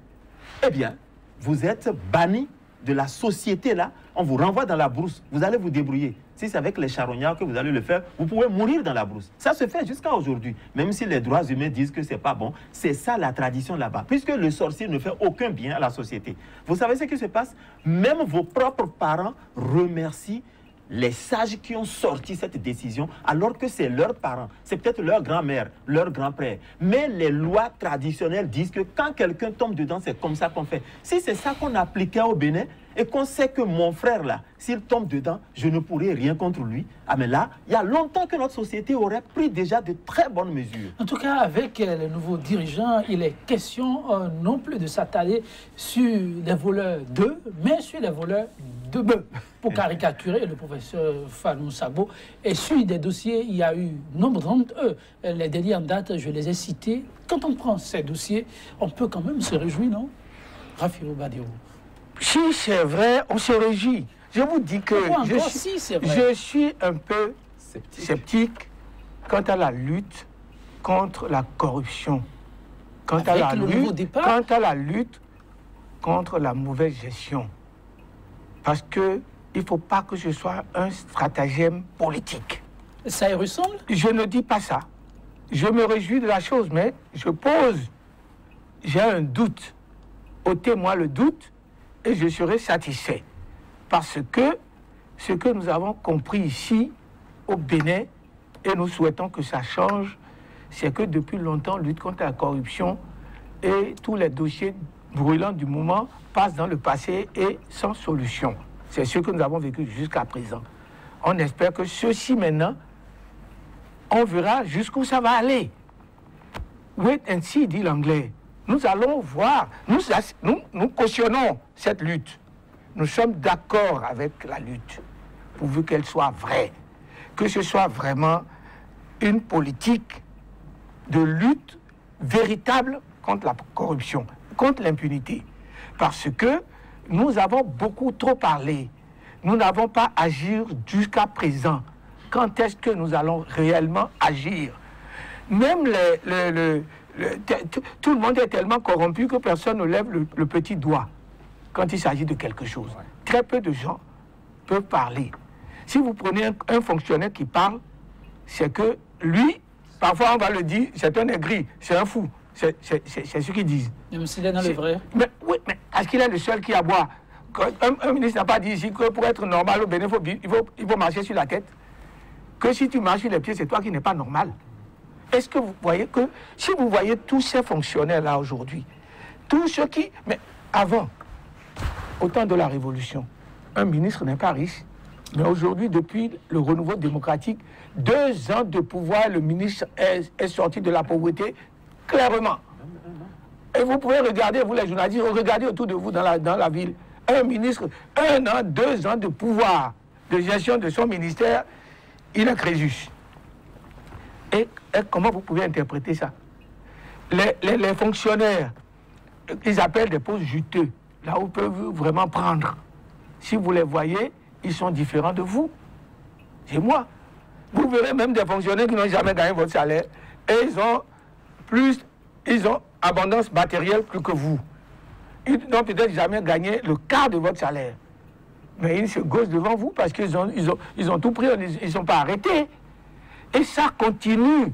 D: eh bien, vous êtes banni de la société là, on vous renvoie dans la brousse, vous allez vous débrouiller. Si c'est avec les charognards que vous allez le faire, vous pouvez mourir dans la brousse. Ça se fait jusqu'à aujourd'hui, même si les droits humains disent que c'est pas bon. C'est ça la tradition là-bas, puisque le sorcier ne fait aucun bien à la société. Vous savez ce qui se passe? Même vos propres parents remercient les sages qui ont sorti cette décision, alors que c'est leurs parents, c'est peut-être leur grand-mère, leur grand-père. Mais les lois traditionnelles disent que quand quelqu'un tombe dedans, c'est comme ça qu'on fait. Si c'est ça qu'on appliquait au Bénin, et qu'on sait que mon frère là, s'il tombe dedans, je ne pourrai rien contre lui, ah mais là, il y a longtemps que notre société aurait pris déjà de très bonnes mesures.
A: En tout cas, avec les nouveaux dirigeants, il est question non plus de s'attarder sur les voleurs d'œufs, mais sur les voleurs de bœufs. Pour caricaturer le professeur Fanou Sabo. Et sur des dossiers, il y a eu nombre d'entre eux. Les derniers en date, je les ai cités. Quand on prend ces dossiers, on peut quand même se réjouir, non? Rafio Badirou.
C: Si c'est vrai, on se réjouit. Je vous dis que je suis un peu sceptique quant à la lutte contre la corruption, quant à la lutte contre la mauvaise gestion. Parce que il ne faut pas que ce soit un stratagème politique.
A: Ça y ressemble?
C: Je ne dis pas ça. Je me réjouis de la chose, mais j'ai un doute. Ôtez-moi le doute et je serai satisfait. Parce que ce que nous avons compris ici, au Bénin, et nous souhaitons que ça change, c'est que depuis longtemps, lutte contre la corruption et tous les dossiers brûlants du moment passent dans le passé et sans solution. C'est ce que nous avons vécu jusqu'à présent. On espère que ceci maintenant, on verra jusqu'où ça va aller. Wait and see, dit l'anglais. Nous allons voir, nous cautionnons cette lutte. Nous sommes d'accord avec la lutte, pourvu qu'elle soit vraie. Que ce soit vraiment une politique de lutte véritable contre la corruption, contre l'impunité. Parce que nous avons beaucoup trop parlé. Nous n'avons pas agi jusqu'à présent. Quand est-ce que nous allons réellement agir? Même tout le monde est tellement corrompu que personne ne lève le petit doigt quand il s'agit de quelque chose. Ouais. Très peu de gens peuvent parler. Si vous prenez un fonctionnaire qui parle, c'est que lui, parfois on va le dire, c'est un aigri, c'est un fou. C'est ce qu'ils disent.
A: Même s'il est dans le vrai.
C: Mais, oui, mais est-ce qu'il est le seul qui aboie? Un ministre n'a pas dit ici que pour être normal au Bénin, il faut marcher sur la tête. Que si tu marches sur les pieds, c'est toi qui n'es pas normal. Est-ce que vous voyez que, si vous voyez tous ces fonctionnaires-là aujourd'hui, tous ceux qui... Mais avant, au temps de la Révolution, un ministre n'est pas riche. Mais aujourd'hui, depuis le renouveau démocratique, 2 ans de pouvoir, le ministre est sorti de la pauvreté clairement. Et vous pouvez regarder, vous les journalistes, regardez autour de vous dans la ville, un ministre, 1 an, 2 ans de pouvoir de gestion de son ministère, il est Crésus. Et comment vous pouvez interpréter ça? Les fonctionnaires, ils appellent des postes juteux, là où ils peuvent vraiment prendre. Si vous les voyez, ils sont différents de vous. C'est moi. Vous verrez même des fonctionnaires qui n'ont jamais gagné votre salaire et ils ont abondance matérielle plus que vous. Ils n'ont peut-être jamais gagné le quart de votre salaire. Mais ils se gossent devant vous parce qu'ils ont tout pris, ils ne sont pas arrêtés. Et ça continue.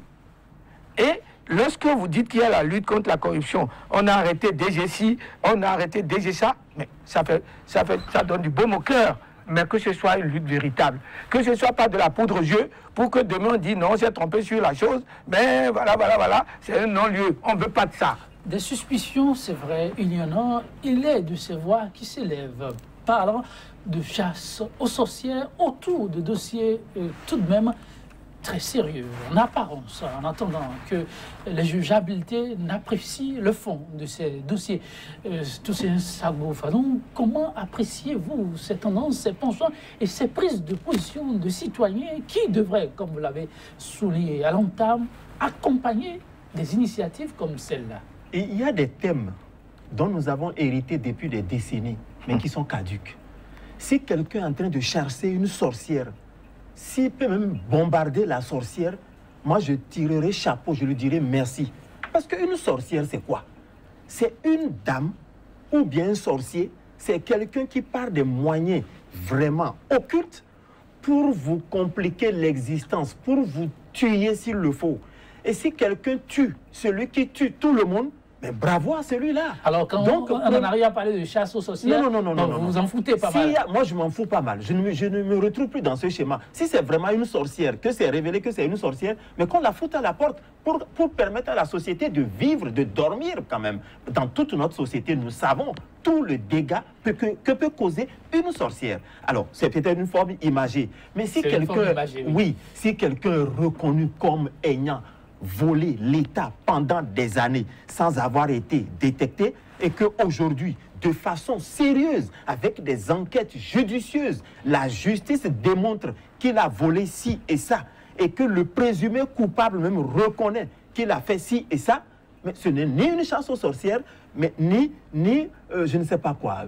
C: Et lorsque vous dites qu'il y a la lutte contre la corruption, on a arrêté DG on a arrêté DG ça, mais ça donne du baume au cœur. Mais que ce soit une lutte véritable, que ce ne soit pas de la poudre aux yeux pour que demain on dise non, on s'est trompé sur la chose, mais voilà, c'est un non-lieu, on ne veut pas de ça.
A: Des suspicions, c'est vrai, il y en a, il est de ces voix qui s'élèvent, parlant de chasse aux sorcières autour de dossiers tout de même très sérieux, en apparence, en attendant que les juges habilités n'apprécient le fond de ces dossiers. Tous ces sabots. Donc, comment appréciez-vous ces tendances, ces penchants et ces prises de position de citoyens qui devraient, comme vous l'avez souligné à l'entame, accompagner des initiatives comme celle-là?
D: Et il y a des thèmes dont nous avons hérité depuis des décennies, mais qui sont caduques. Si quelqu'un est en train de chasser une sorcière, s'il peut même bombarder la sorcière, moi je tirerai chapeau, je lui dirai merci. Parce qu'une sorcière, c'est quoi? C'est une dame ou bien un sorcier, c'est quelqu'un qui part des moyens vraiment occultes pour vous compliquer l'existence, pour vous tuer s'il le faut. Et si quelqu'un tue celui qui tue tout le monde, mais bravo à celui-là.
A: Alors, quand on en arrive à parler de chasse aux sorcières,
D: non,
A: vous vous en foutez pas mal.
D: Moi, je m'en fous pas mal. Je ne me retrouve plus dans ce schéma. Si c'est vraiment une sorcière, que c'est révélé que c'est une sorcière, mais qu'on la foute à la porte pour permettre à la société de vivre, de dormir quand même. Dans toute notre société, nous savons tout le dégât que peut causer une sorcière. Alors, c'est peut-être une forme imagée. Mais si quelqu'un... Oui, si quelqu'un est reconnu comme ayant volé l'État pendant des années sans avoir été détecté et qu'aujourd'hui, de façon sérieuse, avec des enquêtes judicieuses, la justice démontre qu'il a volé ci et ça et que le présumé coupable même reconnaît qu'il a fait ci et ça, mais ce n'est ni une chasse aux sorcières, mais ni je ne sais pas quoi,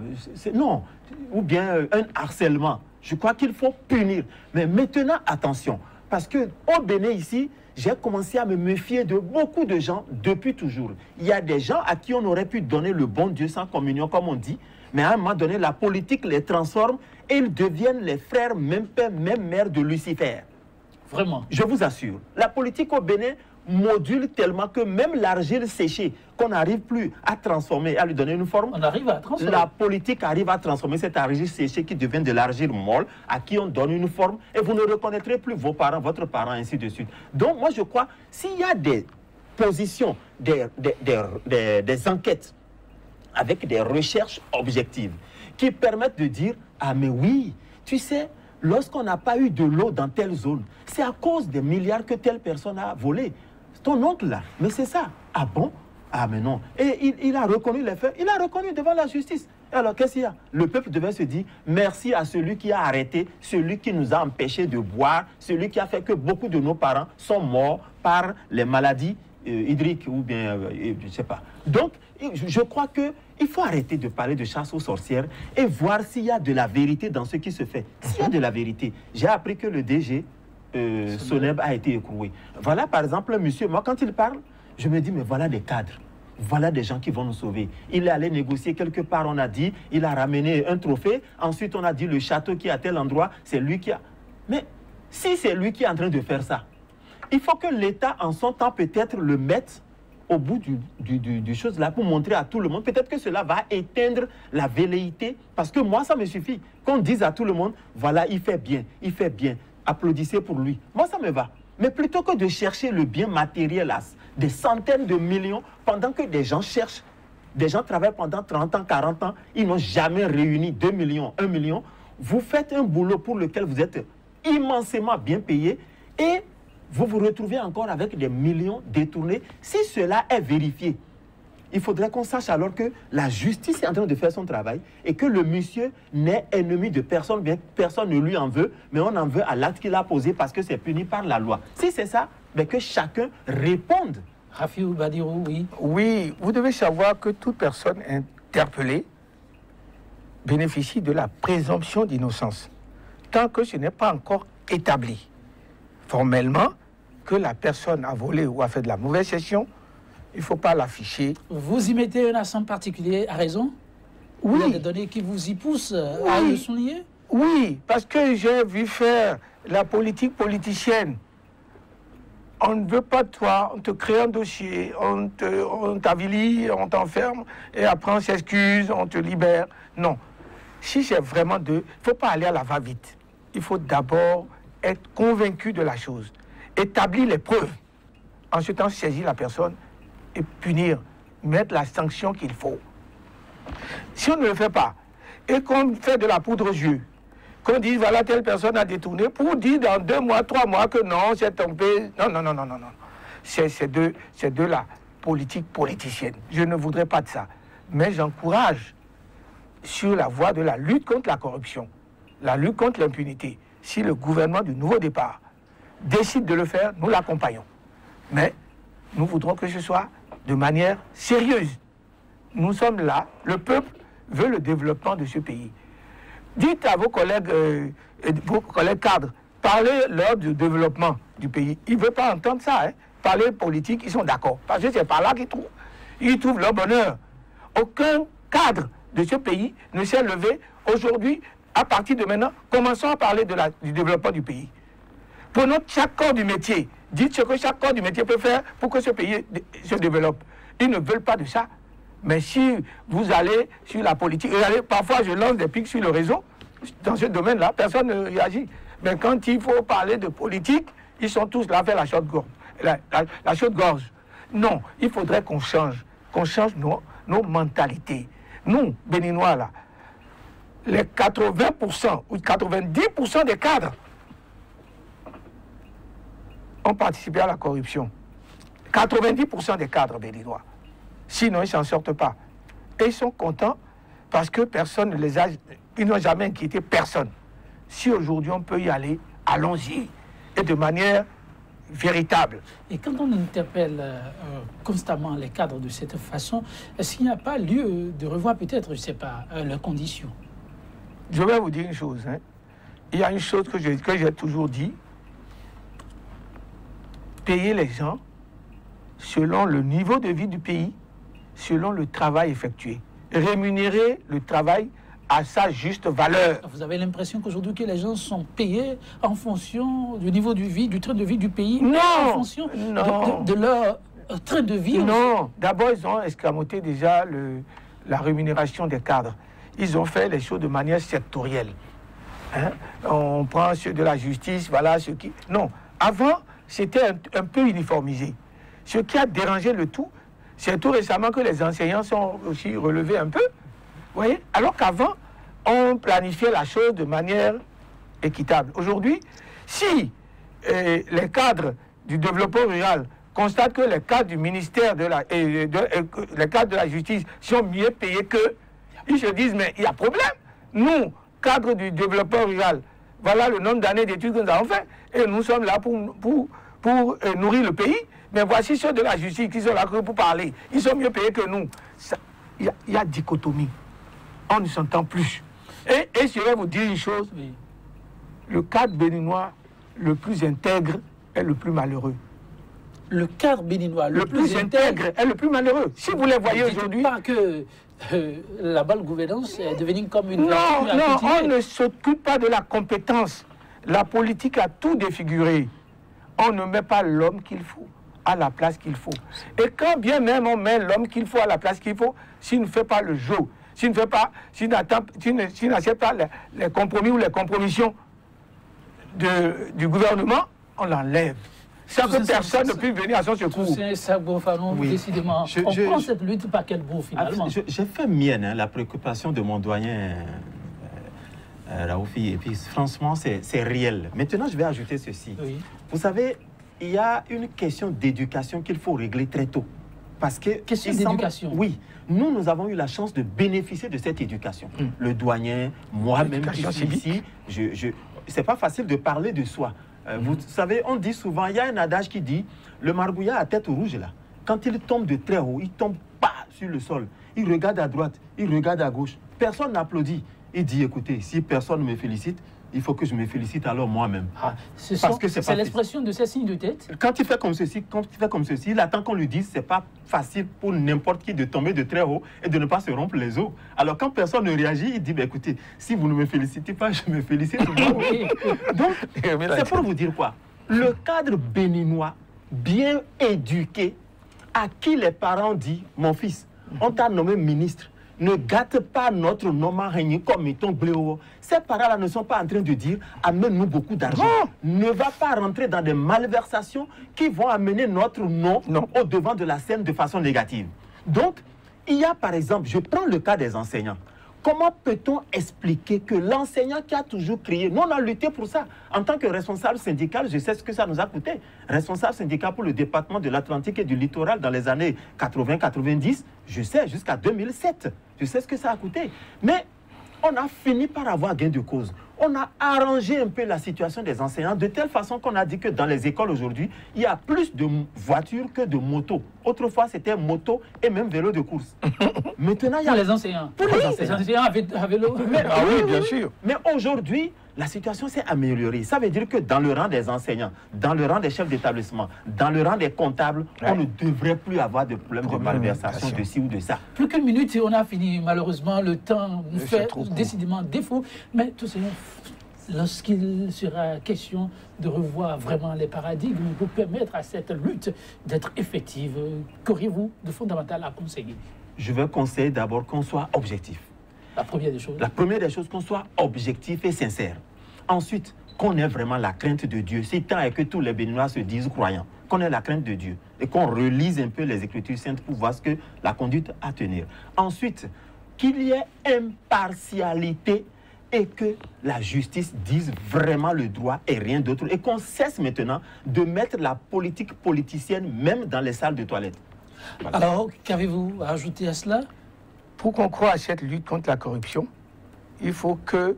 D: non, ou bien un harcèlement. Je crois qu'il faut punir. Mais maintenant, attention, parce qu'au Bénin ici, j'ai commencé à me méfier de beaucoup de gens depuis toujours. Il y a des gens à qui on aurait pu donner le bon Dieu sans communion, comme on dit, mais à un moment donné, la politique les transforme et ils deviennent les frères, même père, même mère de Lucifer.
A: Vraiment.
D: Je vous assure. La politique au Bénin, module tellement que même l'argile séchée, qu'on n'arrive plus à transformer, à lui donner une forme,
A: on arrive à transformer.
D: La politique arrive à transformer cette argile séchée qui devient de l'argile molle, à qui on donne une forme, et vous ne reconnaîtrez plus vos parents, votre parent, ainsi de suite. Donc moi je crois, s'il y a des positions, des enquêtes, avec des recherches objectives, qui permettent de dire, ah mais oui, tu sais, lorsqu'on n'a pas eu de l'eau dans telle zone, c'est à cause des milliards que telle personne a volé. Ton oncle là, mais c'est ça. Ah bon? Ah mais non. Et il a reconnu les faits, il a reconnu devant la justice. Alors qu'est-ce qu'il y a? Le peuple devait se dire merci à celui qui a arrêté, celui qui nous a empêchés de boire, celui qui a fait que beaucoup de nos parents sont morts par les maladies hydriques ou bien, je ne sais pas. Donc, je crois qu'il faut arrêter de parler de chasse aux sorcières et voir s'il y a de la vérité dans ce qui se fait. S'il y a de la vérité, j'ai appris que le DG Soneb a été écroué. Voilà par exemple un monsieur, moi quand il parle, je me dis mais voilà des cadres. Voilà des gens qui vont nous sauver. Il est allé négocier quelque part, on a dit, il a ramené un trophée. Ensuite, on a dit le château qui est à tel endroit, c'est lui qui a... Mais si c'est lui qui est en train de faire ça, il faut que l'État, en son temps, peut-être le mette au bout du chose là pour montrer à tout le monde. Peut-être que cela va éteindre la velléité. Parce que moi, ça me suffit. Qu'on dise à tout le monde, voilà, il fait bien, applaudissez pour lui. Moi, ça me va. Mais plutôt que de chercher le bien matériel, des centaines de millions, pendant que des gens cherchent, des gens travaillent pendant 30 ans, 40 ans, ils n'ont jamais réuni 2 millions, 1 million. Vous faites un boulot pour lequel vous êtes immensément bien payé et vous vous retrouvez encore avec des millions détournés. Si cela est vérifié, il faudrait qu'on sache alors que la justice est en train de faire son travail et que le monsieur n'est ennemi de personne, bien personne ne lui en veut, mais on en veut à l'acte qu'il a posé parce que c'est puni par la loi. Si c'est ça, ben que chacun réponde.
A: Rafiou Badirou, oui.
C: Oui, vous devez savoir que toute personne interpellée bénéficie de la présomption d'innocence, tant que ce n'est pas encore établi formellement que la personne a volé ou a fait de la mauvaise gestion. Il ne faut pas l'afficher.
A: Vous y mettez un accent particulier, à raison?
C: Oui.
A: Il y a des données qui vous y poussent à le souligner?
C: Oui, parce que j'ai vu faire la politique politicienne. On ne veut pas de toi, on te crée un dossier, on t'avilie, on t'enferme, et après on s'excuse, on te libère. Non. Si c'est vraiment il ne faut pas aller à la va-vite. Il faut d'abord être convaincu de la chose, établir les preuves, ensuite saisir la personne et punir, mettre la sanction qu'il faut. Si on ne le fait pas, et qu'on fait de la poudre aux yeux, qu'on dise voilà telle personne a détourné, pour dire dans 2 mois, 3 mois que non, c'est tombé. Non. C'est de la politique politicienne. Je ne voudrais pas de ça. Mais j'encourage sur la voie de la lutte contre la corruption, la lutte contre l'impunité. Si le gouvernement du nouveau départ décide de le faire, nous l'accompagnons. Mais nous voudrons que ce soit de manière sérieuse. Nous sommes là, le peuple veut le développement de ce pays. Dites à vos collègues cadres, parlez-leur du développement du pays. Ils ne veulent pas entendre ça. Parler politique, ils sont d'accord. Parce que c'est par là qu'ils trouvent leur bonheur. Aucun cadre de ce pays ne s'est levé aujourd'hui. À partir de maintenant, commençons à parler du développement du pays. Prenons chaque corps du métier. Dites ce que chaque corps du métier peut faire pour que ce pays se développe. Ils ne veulent pas de ça. Mais si vous allez sur la politique, parfois je lance des pics sur le réseau, dans ce domaine-là, personne ne réagit. Mais quand il faut parler de politique, ils sont tous là à faire la chaude-gorge. La chaude-gorge. Non, il faudrait qu'on change nos mentalités. Nous, Béninois, là, les 80% ou 90% des cadres ont participé à la corruption. 90% des cadres béninois. Sinon, ils ne s'en sortent pas. Et ils sont contents parce que personne ne les a... Ils n'ont jamais inquiété personne. Si aujourd'hui on peut y aller, allons-y. Et de manière véritable.
A: Et quand on interpelle constamment les cadres de cette façon, est-ce qu'il n'y a pas lieu de revoir peut-être, je ne sais pas, leurs conditions?
C: Je vais vous dire une chose. Il y a une chose que j'ai toujours dit. Payer les gens selon le niveau de vie du pays, selon le travail effectué. Rémunérer le travail à sa juste valeur.
A: Vous avez l'impression qu'aujourd'hui que les gens sont payés en fonction du niveau de vie, du train de vie du pays,
C: Non,
A: en fonction de leur train de vie.
C: Non, d'abord ils ont escamoté déjà la rémunération des cadres. Ils ont fait les choses de manière sectorielle. Hein? On prend ceux de la justice, voilà ceux qui... Non, avant c'était un peu uniformisé. Ce qui a dérangé le tout, c'est tout récemment que les enseignants sont aussi relevés un peu. Vous voyez? Alors qu'avant, on planifiait la chose de manière équitable. Aujourd'hui, si les cadres du développement rural constatent que les cadres du ministère les cadres de la justice sont mieux payés qu'eux, ils se disent, mais il y a problème. Nous, cadres du développement rural, voilà le nombre d'années d'études que nous avons fait, et nous sommes là pour nourrir le pays. Mais voici ceux de la justice qui sont là pour parler. Ils sont mieux payés que nous. Il y a dichotomie. On ne s'entend plus. Et je vais vous dire une chose. Oui. Le cadre béninois le plus intègre est le plus malheureux.
A: Le cadre béninois
C: le plus intègre est le plus malheureux. Si vous les voyez aujourd'hui...
A: Pas que la bonne gouvernance est devenue comme une...
C: Non, on ne s'occupe pas de la compétence. La politique a tout défiguré. On ne met pas l'homme qu'il faut à la place qu'il faut. Et quand bien même on met l'homme qu'il faut à la place qu'il faut, s'il ne fait pas le jeu, s'il n'accepte pas les compromis ou les compromissions du gouvernement, on l'enlève. Ça que personne ne peut venir à son secours.
A: Oui. Décidément, on prend cette lutte par quel bout finalement?
D: J'ai fait mienne la préoccupation de mon doyen Raoufi, et puis franchement c'est réel. Maintenant je vais ajouter ceci. Oui. Vous savez, il y a une question d'éducation qu'il faut régler très tôt. Parce que...
A: Question d'éducation?
D: Oui. Nous avons eu la chance de bénéficier de cette éducation. Le douanier, moi-même qui suis ici, c'est pas facile de parler de soi. Vous savez, on dit souvent, il y a un adage qui dit, le margouillat à tête rouge là, quand il tombe de très haut, il tombe pas sur le sol. Il regarde à droite, il regarde à gauche. Personne n'applaudit. Il dit, écoutez, si personne ne me félicite, il faut que je me félicite alors moi-même.
A: Parce que c'est l'expression de ces signes de tête.
D: Quand il fait comme ceci, il attend qu'on lui dise c'est pas facile pour n'importe qui de tomber de très haut et de ne pas se rompre les os. Alors quand personne ne réagit, il dit écoutez, si vous ne me félicitez pas, je me félicite moi-même. Donc, c'est pour vous dire quoi? Le cadre béninois bien éduqué, à qui les parents disent mon fils, on t'a nommé ministre. Ne gâte pas notre nom régné comme ton bléau. Ces parents-là ne sont pas en train de dire amène-nous beaucoup d'argent. Ne va pas rentrer dans des malversations qui vont amener notre nom au devant de la scène de façon négative. Donc, il y a par exemple, je prends le cas des enseignants. Comment peut-on expliquer que l'enseignant qui a toujours crié, nous on a lutté pour ça, en tant que responsable syndical, je sais ce que ça nous a coûté. Responsable syndical pour le département de l'Atlantique et du littoral dans les années 80-90, je sais, jusqu'à 2007, je sais ce que ça a coûté. Mais on a fini par avoir gain de cause. On a arrangé un peu la situation des enseignants de telle façon qu'on a dit que dans les écoles aujourd'hui, il y a plus de voitures que de motos. Autrefois, c'était moto et même vélo de course. Maintenant, il y a...
A: Pour les enseignants.
D: Pour les enseignants.
A: Les enseignants à vélo.
C: Oui, bien sûr.
D: Mais aujourd'hui, la situation s'est améliorée. Ça veut dire que dans le rang des enseignants, dans le rang des chefs d'établissement, dans le rang des comptables, on ne devrait plus avoir de problème de malversation de ci ou de ça.
A: Plus qu'une minute et on a fini. Malheureusement, le temps nous fait décidément défaut. Mais tout ça, lorsqu'il sera question de revoir vraiment les paradigmes pour permettre à cette lutte d'être effective, qu'auriez-vous de fondamental à conseiller? Je
D: vais conseiller d'abord qu'on soit objectif.
A: La première des choses.
D: La première des choses, qu'on soit objectif et sincère. Ensuite, qu'on ait vraiment la crainte de Dieu. C'est tant que tous les Béninois se disent croyants. Qu'on ait la crainte de Dieu. Et qu'on relise un peu les Écritures saintes pour voir ce que la conduite à tenir. Ensuite, qu'il y ait impartialité et que la justice dise vraiment le droit et rien d'autre. Et qu'on cesse maintenant de mettre la politique politicienne même dans les salles de toilette.
A: Voilà. Alors, qu'avez-vous à ajouter à cela?
C: Pour qu'on croie à cette lutte contre la corruption, il faut que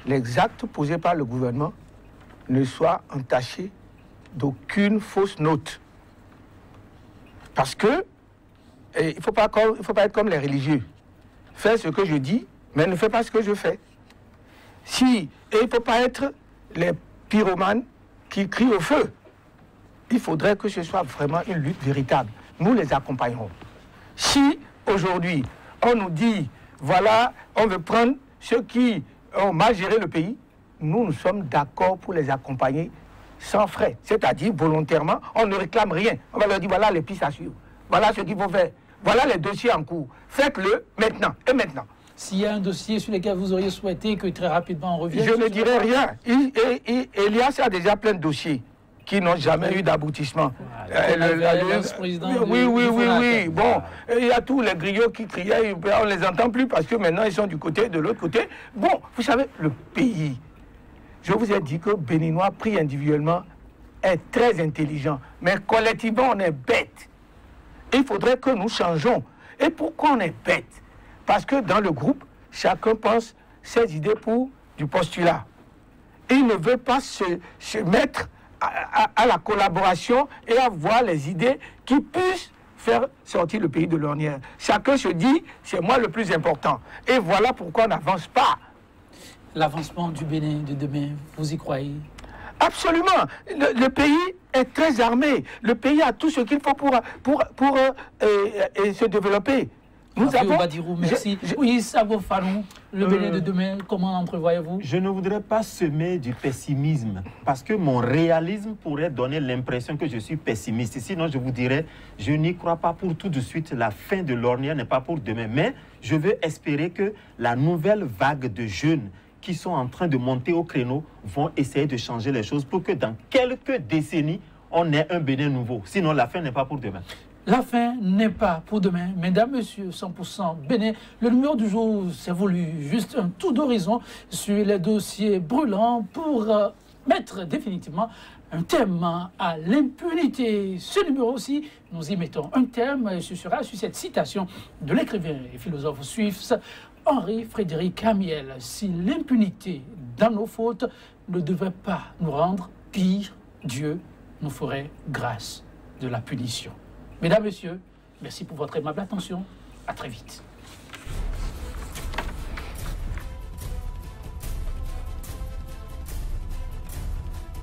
C: les actes posés par le gouvernement ne soient entachés d'aucune fausse note. Parce que il ne faut pas être comme les religieux. Fais ce que je dis, mais ne fais pas ce que je fais. Et il ne faut pas être les pyromanes qui crient au feu. Il faudrait que ce soit vraiment une lutte véritable. Nous les accompagnerons. Si aujourd'hui, on nous dit, voilà, on veut prendre ceux qui ont mal géré le pays, nous sommes d'accord pour les accompagner sans frais. C'est-à-dire volontairement, on ne réclame rien. On va leur dire, voilà les pistes à suivre. Voilà ce qu'il faut faire. Voilà les dossiers en cours. Faites-le maintenant et maintenant.
A: S'il y a un dossier sur lequel vous auriez souhaité que très rapidement on revienne...
C: Je ne dirais rien. Elias a déjà plein de dossiers qui n'ont jamais eu d'aboutissement. Oui. Bon, il y a tous les griots qui criaient, on ne les entend plus parce que maintenant ils sont du côté de l'autre côté. Bon, vous savez, le pays, je vous ai dit que Béninois pris individuellement est très intelligent, mais collectivement on est bête. Il faudrait que nous changeons. Et pourquoi on est bête? Parce que dans le groupe, chacun pense ses idées pour du postulat. Il ne veut pas se mettre à la collaboration et à voir les idées qui puissent faire sortir le pays de l'ornière. Chacun se dit, c'est moi le plus important. Et voilà pourquoi on n'avance pas. L'avancement du Bénin de demain, vous y croyez? Absolument. Le pays est très armé. Le pays a tout ce qu'il faut pour se développer. Nous avons... Badirou, merci. Oui, Savo Fanou, le Bénin de demain, comment l'entrevoyez-vous?
D: Je ne voudrais pas semer du pessimisme, parce que mon réalisme pourrait donner l'impression que je suis pessimiste. Sinon, je vous dirais, je n'y crois pas pour tout de suite. La fin de l'ornière n'est pas pour demain. Mais je veux espérer que la nouvelle vague de jeunes qui sont en train de monter au créneau vont essayer de changer les choses pour que dans quelques décennies, on ait un Bénin nouveau. Sinon, la fin n'est pas pour demain.
A: La fin n'est pas pour demain. Mesdames, Messieurs, 100% Bénin, le numéro du jour s'est voulu juste un tour d'horizon sur les dossiers brûlants pour mettre définitivement un terme à l'impunité. Ce numéro aussi, nous y mettons un terme et ce sera sur cette citation de l'écrivain et philosophe suisse Henri-Frédéric Amiel. Si l'impunité dans nos fautes ne devait pas nous rendre pire, Dieu nous ferait grâce de la punition. Mesdames, Messieurs, merci pour votre aimable attention. À très vite.